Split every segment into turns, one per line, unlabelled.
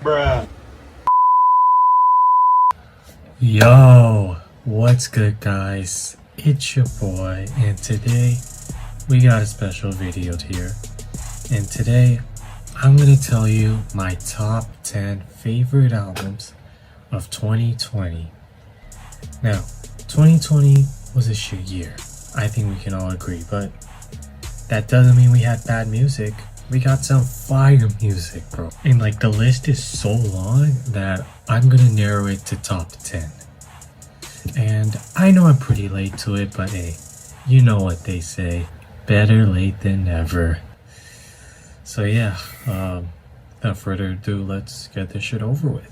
Bruh.
Yo, what's good guys? It's your boy, and today we got a special video here. And today I'm gonna tell you my top 10 favorite albums of 2020. Now, 2020 was a shit year. I think we can all agree, but that doesn't mean we had bad music. We got some fire music, bro. And like the list is so long that I'm gonna narrow it to top 10. And I know I'm pretty late to it, but hey, you know what they say, better late than never. So yeah, without further ado, let's get this shit over with.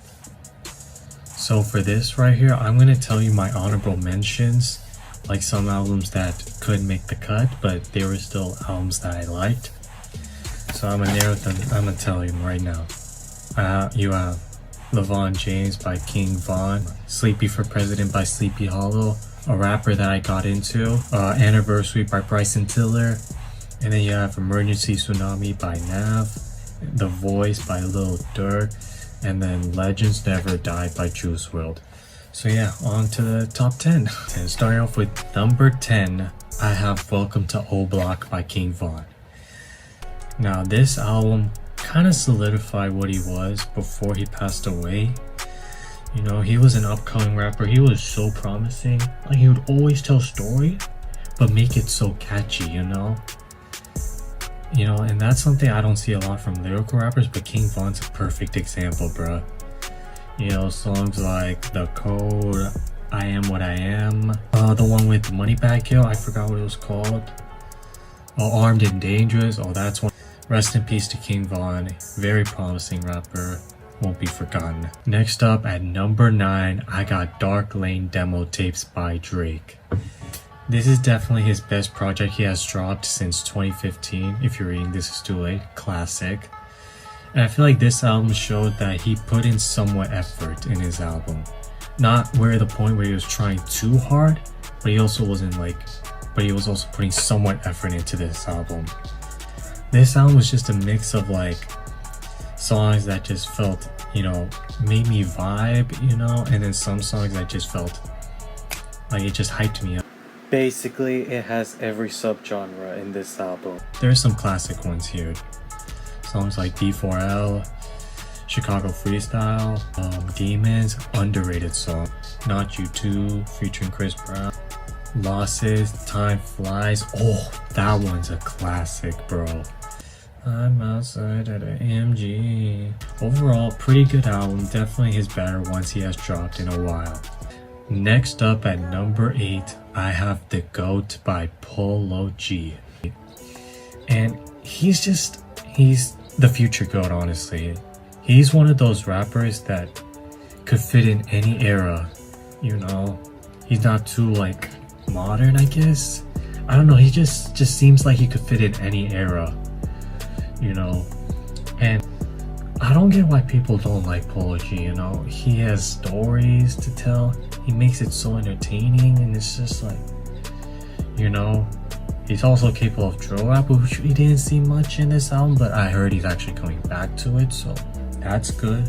So for this right here, I'm gonna tell you my honorable mentions, like some albums that couldn't make the cut, but they were still albums that I liked. So I'm gonna narrow them. I'm gonna tell you right now. You have Vaughn James by King Vaughn, Sleepy for President by Sleepy Hollow, a rapper that I got into, Anniversary by Bryson Tiller, and then you have Emergency Tsunami by Nav, The Voice by Lil Durk, and then Legends Never Die by Juice WRLD. So yeah, on to the top 10. And starting off with number 10, I have Welcome to O Block by King Vaughn. Now this album kind of solidified what he was before he passed away. You know, he was an upcoming rapper. He was so promising. Like, he would always tell story, but make it so catchy, you know? And that's something I don't see a lot from lyrical rappers, but King Von's a perfect example, bruh. Songs like The Code, I Am What I Am, the one with Moneybagg Yo, I forgot what it was called. Armed and Dangerous, that's one. Rest in peace to King Vaughn, very promising rapper, won't be forgotten. Next up at number 9, I got Dark Lane Demo Tapes by Drake. This is definitely his best project he has dropped since 2015. If you're reading This Is Too Late, classic. And I feel like this album showed that he put in somewhat effort in his album. Not where the point where he was trying too hard, but he also was putting somewhat effort into this album. This album was just a mix of like songs that just felt, made me vibe, and then some songs that just felt like it just hyped me up. Basically, it has every subgenre in this album. There's some classic ones here. Songs like D4L, Chicago Freestyle, Demons, underrated song. Not You Too, featuring Chris Brown. Losses, Time Flies. That one's a classic, bro. I'm outside at an AMG. Overall, pretty good album. Definitely his better ones he has dropped in a while. Next up at number 8, I have The GOAT by Polo G. And he's the future GOAT, honestly. He's one of those rappers that could fit in any era, He's not too like modern, I guess. I don't know, he just seems like he could fit in any era, And I don't get why people don't like Polo G, He has stories to tell. He makes it so entertaining, and it's just like, he's also capable of drill rap, which we didn't see much in this album, but I heard he's actually coming back to it, so that's good.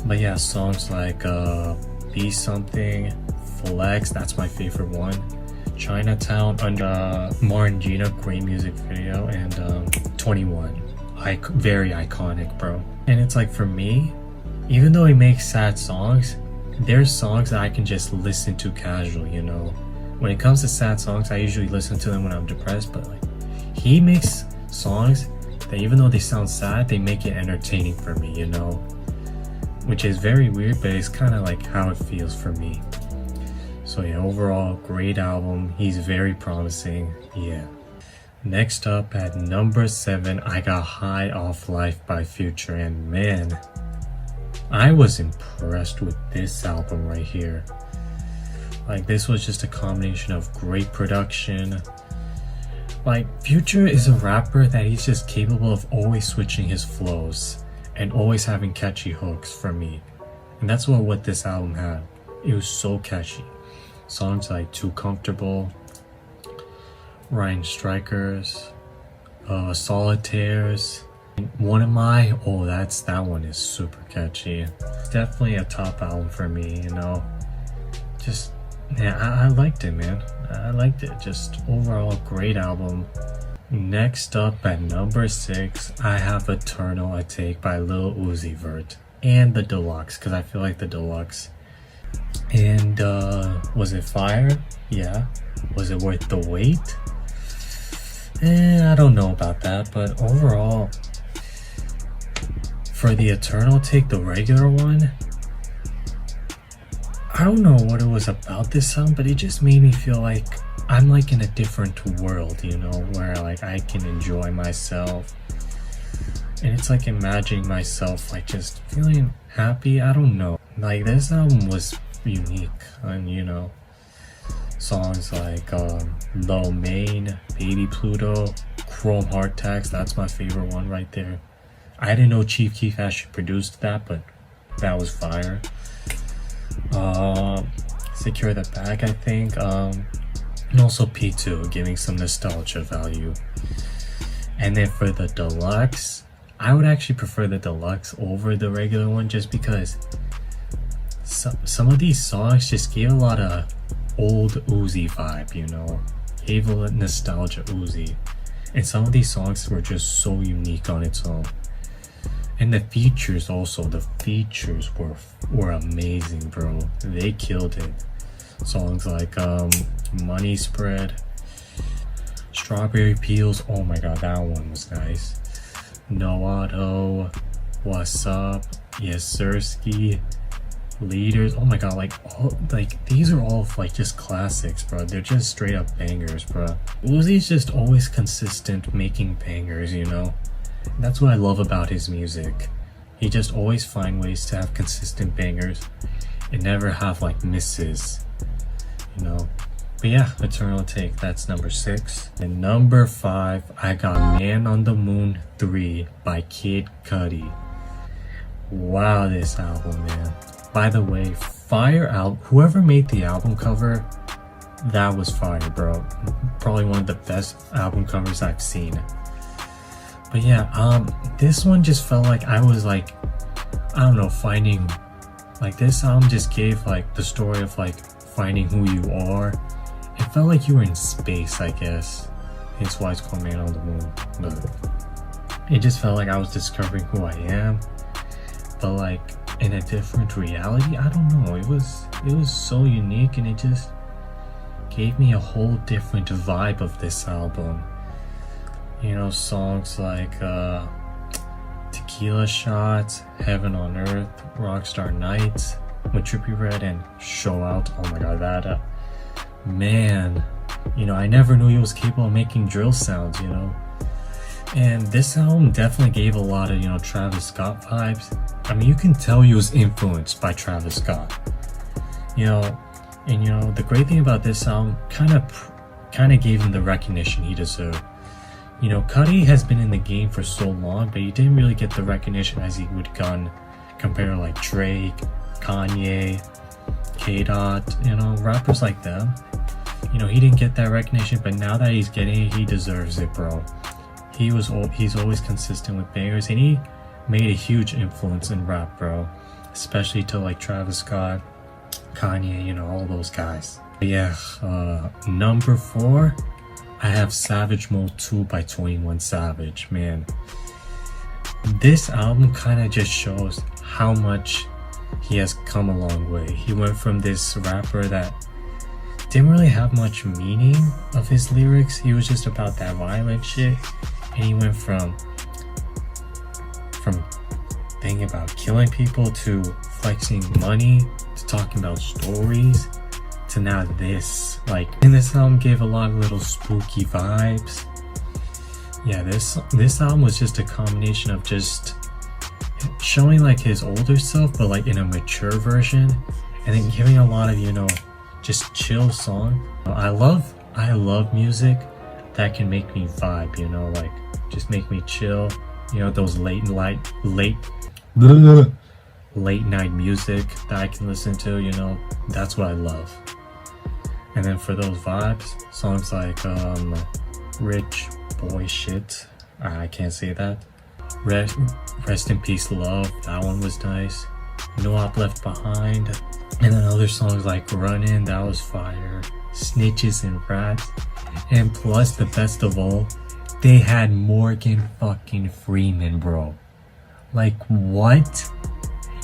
But yeah, songs like Be Something, Flex, that's my favorite one. Chinatown under Martin Gina, great music video, and 21, very iconic, bro. And it's like, for me, even though he makes sad songs, there's songs that I can just listen to casually, When it comes to sad songs, I usually listen to them when I'm depressed, but like, he makes songs that even though they sound sad, they make it entertaining for me, Which is very weird, but it's kind of like how it feels for me. So yeah, overall, great album. He's very promising, yeah. Next up at number 7, I got High Off Life by Future, and man, I was impressed with this album right here. Like, this was just a combination of great production. Like, Future is a rapper that he's just capable of always switching his flows and always having catchy hooks for me. And that's what this album had. It was so catchy. Songs like Too Comfortable, Ryan Strikers, Solitaires, One of my, oh, that one is super catchy. Definitely a top album for me, you know. Just, yeah, I liked it, man. I liked it. Just overall great album. Next up at number 6, I have Eternal, a take by Lil Uzi Vert. And the deluxe, because I feel like the deluxe. And was it fire? Yeah. Was it worth the wait? I don't know about that, but overall, for the Eternal take, the regular one, I don't know what it was about this song, but it just made me feel like I'm like in a different world, you know, where like I can enjoy myself. And it's like imagining myself like just feeling happy. I don't know. Like this album was unique, and you know, songs like Low Main, Baby Pluto, Chrome Heart Tax, that's my favorite one right there. I didn't know Chief Keef actually produced that, but that was fire. Secure the Bag, I think, and also P2, giving some nostalgia value. And then for the deluxe, I would actually prefer the deluxe over the regular one, just because some of these songs just gave a lot of old Uzi vibe, you know, gave a nostalgia Uzi, and some of these songs were just so unique on its own. And the features also, the features were amazing, bro. They killed it. Songs like Money Spread, Strawberry Peels, oh my god, that one was nice. No Auto, What's Up, Yes Sirski, Leaders, oh my god, like all, like these are all like just classics, bro. They're just straight up bangers, bro. Uzi's just always consistent making bangers, you know. That's what I love about his music. He just always find ways to have consistent bangers and never have like misses, you know. But yeah, Eternal Take, that's number 6. And number 5, I got Man on the Moon 3 by Kid Cudi. Wow, this album, man. By the way, fire album. Whoever made the album cover, that was fire, bro. Probably one of the best album covers I've seen. But yeah, this one just felt like I was like, I don't know, finding, like this album just gave like the story of like finding who you are. It felt like you were in space, I guess. It's why it's called Man on the Moon. But it just felt like I was discovering who I am, but like in a different reality. I don't know. It was so unique, and it just gave me a whole different vibe of this album. You know, songs like Tequila Shots, Heaven on Earth, Rockstar Nights with Trippie Redd, and Show Out. Oh my god, that man, you know, I never knew he was capable of making drill sounds, you know. And this album definitely gave a lot of, you know, Travis Scott vibes. I mean, you can tell he was influenced by Travis Scott, you know. And you know, the great thing about this album kind of gave him the recognition he deserved. You know, Cudi has been in the game for so long, but he didn't really get the recognition as he would gotten compared to like Drake, Kanye, K-Dot, you know, rappers like them. You know, he didn't get that recognition, but now that he's getting it, he deserves it, bro. He's always consistent with bangers, and he made a huge influence in rap, bro. Especially to like Travis Scott, Kanye, you know, all those guys. But yeah, number 4, I have Savage Mode 2 by 21 Savage. Man, this album kind of just shows how much he has come a long way. He went from this rapper that didn't really have much meaning of his lyrics. He was just about that violent shit, and he went from thinking about killing people to flexing money to talking about stories to now this. Like, and this album gave a lot of little spooky vibes. Yeah, this album was just a combination of just showing like his older self, but like in a mature version, and then giving a lot of, you know, just chill song. I love music that can make me vibe, you know, like just make me chill. You know, those late night music that I can listen to, you know, that's what I love. And then for those vibes, songs like Rich Boy Shit, I can't say that, Rest, Rest in Peace Love, that one was nice. No Op Left Behind. And then other songs like Runnin', that was fire. Snitches and Rats. And plus, the best of all, they had Morgan fucking Freeman, bro. Like, what?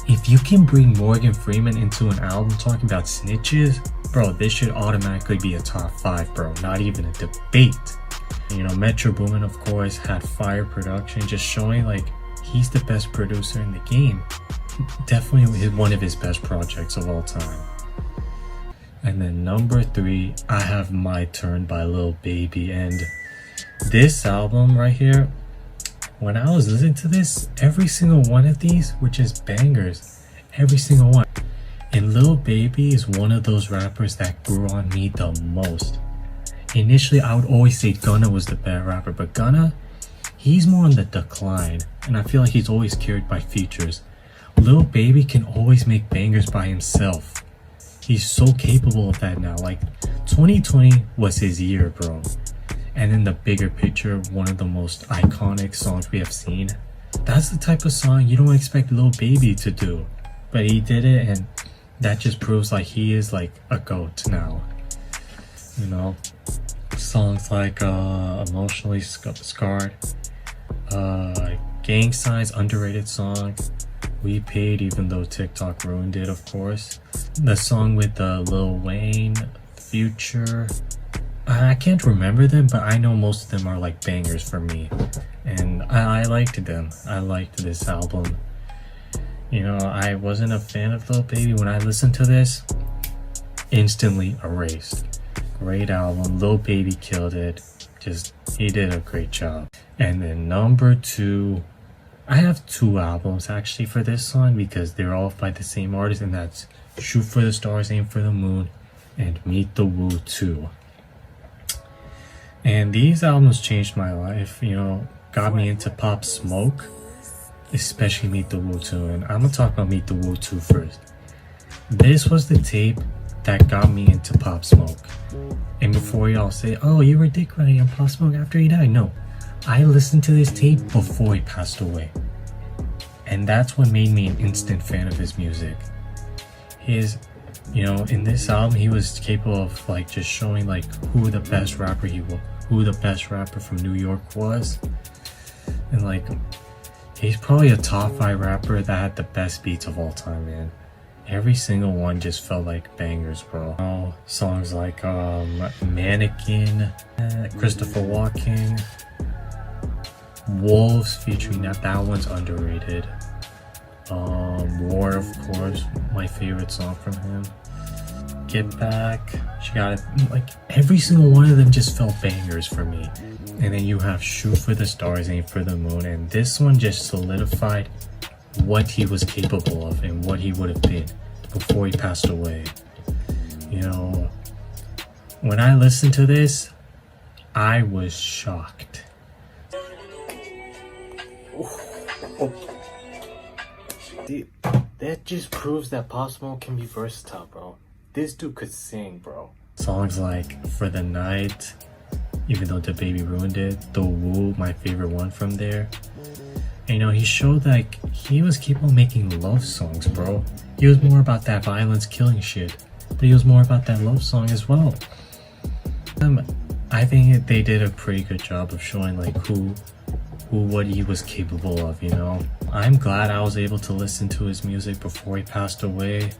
If you can bring Morgan Freeman into an album talking about snitches, bro, this should automatically be a top 5, bro. Not even a debate. You know, Metro Boomin, of course, had fire production, just showing like he's the best producer in the game. Definitely one of his best projects of all time. And then number 3, I have My Turn by Lil Baby. And this album right here, when I was listening to this, every single one of these were just bangers. Every single one. And Lil Baby is one of those rappers that grew on me the most. Initially, I would always say Gunna was the better rapper, but Gunna, he's more on the decline. And I feel like he's always carried by features. Lil Baby can always make bangers by himself. He's so capable of that now. Like, 2020 was his year, bro. And in the bigger picture, one of the most iconic songs we have seen. That's the type of song you don't expect Lil Baby to do. But he did it, and that just proves like he is like a GOAT now. You know? Songs like Emotionally Scarred, Gang Signs, underrated song. We Paid, even though TikTok ruined it, of course. The song with Lil Wayne, Future. I can't remember them, but I know most of them are like bangers for me. And I liked them. I liked this album. You know, I wasn't a fan of Lil Baby. When I listened to this, instantly erased. Great album. Lil Baby killed it. He did a great job. And then number 2, I have 2 albums actually for this one because they're all by the same artist, and that's Shoot for the Stars, Aim for the Moon, and Meet the Woo 2. And these albums changed my life, you know, got me into Pop Smoke, especially Meet the Woo 2. And I'm gonna talk about Meet the Woo 2 first. This was the tape that got me into Pop Smoke. And before y'all say, oh, you were dick riding on Pop Smoke after he died, no. I listened to this tape before he passed away. And that's what made me an instant fan of his music. You know, in this album, he was capable of like just showing like who the best rapper from New York was. And like, he's probably a top 5 rapper that had the best beats of all time, man. Every single one just felt like bangers, bro. You know, songs like Mannequin, Christopher Walken, Wolves featuring that one's underrated. War, of course, my favorite song from him. Get Back, she got it. Like, every single one of them just felt bangers for me. And then you have Shoot for the Stars, Aim for the Moon, and this one just solidified what he was capable of and what he would have been before he passed away. You know, when I listened to this, I was shocked. That just proves that Pop Smoke can be versatile, bro. This dude could sing, bro. Songs like For the Night, even though the baby ruined it. The Woo, my favorite one from there. And, you know, he showed like he was capable of making love songs, bro. He was more about that violence killing shit, but he was more about that love song as well. I think they did a pretty good job of showing like what he was capable of, you know. I'm glad I was able to listen to his music before he passed away.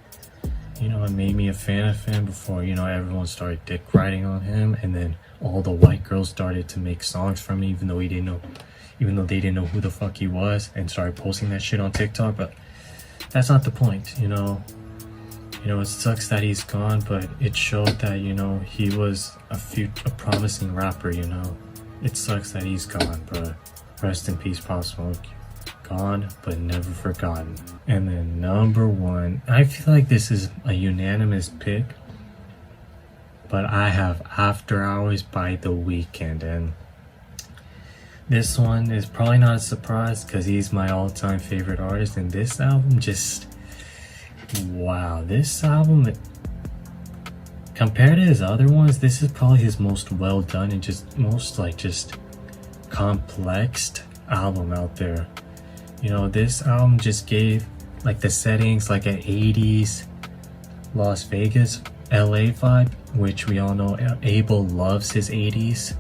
You know, it made me a fan of him before, you know, everyone started dick riding on him, and then all the white girls started to make songs from him, even though they didn't know who the fuck he was, and started posting that shit on TikTok. But that's not the point, you know. You know, it sucks that he's gone, but it showed that, you know, he was a promising rapper, you know. It sucks that he's gone, but rest in peace, Pop Smoke. Gone, but never forgotten. And then number 1, I feel like this is a unanimous pick, but I have After Hours by The Weeknd, and this one is probably not a surprise because he's my all-time favorite artist, and this album just, wow, this album, compared to his other ones, this is probably his most well done and just most like just complex album out there. You know, this album just gave like the settings like an 80s Las Vegas LA vibe, which we all know Abel loves his 80s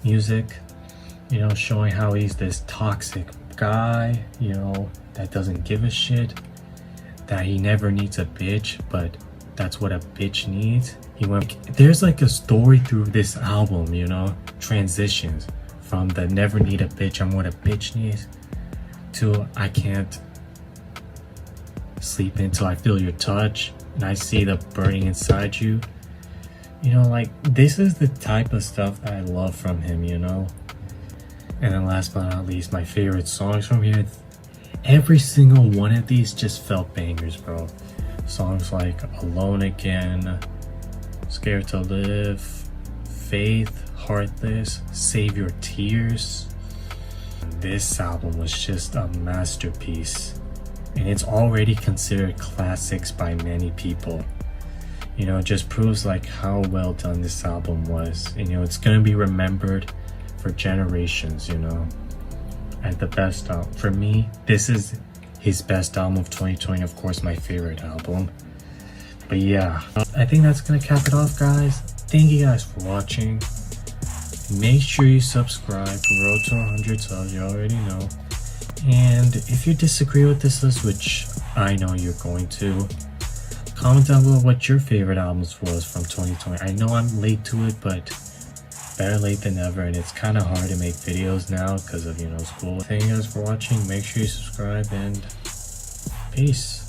music. You know, showing how he's this toxic guy, you know, that doesn't give a shit, that he never needs a bitch, but that's what a bitch needs. There's like a story through this album, you know, transitions from the never need a bitch, I'm what a bitch needs, to I can't sleep until I feel your touch and I see the burning inside you. You know, like, this is the type of stuff that I love from him, you know. And then last but not least, my favorite songs from here. Every single one of these just felt bangers, bro. Songs like Alone Again, Scared to Live, Faith, Heartless, Save Your Tears. This album was just a masterpiece, and it's already considered classics by many people. You know, it just proves like how well done this album was. And, you know, it's gonna be remembered for generations, you know, at the best album. For me, this is his best album of 2020, of course, my favorite album. But yeah, I think that's gonna cap it off, guys. Thank you guys for watching. Make sure you subscribe. Road to 100 subs, you already know. And if you disagree with this list, which I know you're going to, comment down below what your favorite albums was from 2020. I know I'm late to it, but better late than never, and it's kind of hard to make videos now because of, you know, school. Thank you guys for watching. Make sure you subscribe, and peace.